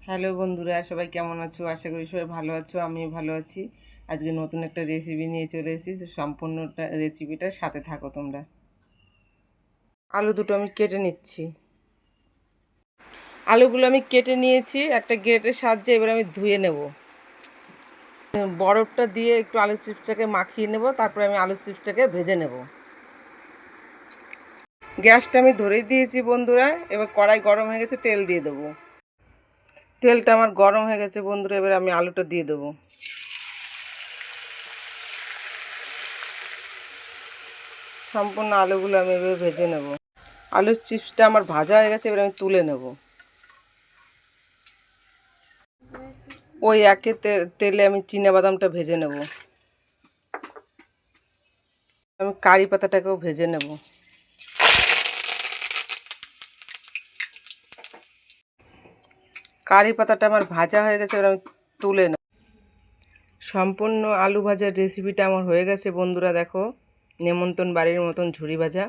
Hello বন্ধুরা, সবাই কেমন আছো? আশা করি সবাই ভালো আছো, আমিও ভালো আছি। আজকে নতুন একটা রেসিপি নিয়ে চলে এসেছি, সম্পূর্ণটা রেসিপিটার সাথে থাকো তোমরা। আলু দুটো আমি কেটে নিচ্ছি। আলুগুলো আমি কেটে নিয়েছি একটা গ্রেটের সাহায্যে। এবার আমি ধুয়ে নেব। বরফটা দিয়ে একটু আলু চিপসটাকে মাখিয়ে নেব, তারপরে আমি আলু চিপসটাকে ভেজে নেব। গ্যাসটা আমি ধরেই দিয়েছি বন্ধুরা। এবার কড়াই গরম হয়ে গেছে, তেল দিয়ে দেবো। তেলটা আমার গরম হয়ে গেছে বন্ধুরা, এবার আমি আলুটা দিয়ে দেবো। সম্পূর্ণ আলুগুলো আমি এভাবে ভেজে নেব। আলুর চিপসটা আমার ভাজা হয়ে গেছে, এবার আমি তুলে নেব। ওই একে তেলে আমি বাদামটা ভেজে নেব। আমি কারি পাতাটাকেও ভেজে নেব। কারি পাতাটা আমার ভাজা হয়ে গেছে, এবার আমি তুলে নেব। সম্পূর্ণ আলু ভাজার রেসিপিটা আমার হয়ে গেছে বন্ধুরা। দেখো, নেমন্তন্ন বাড়ির মতন ঝুরি ভাজা।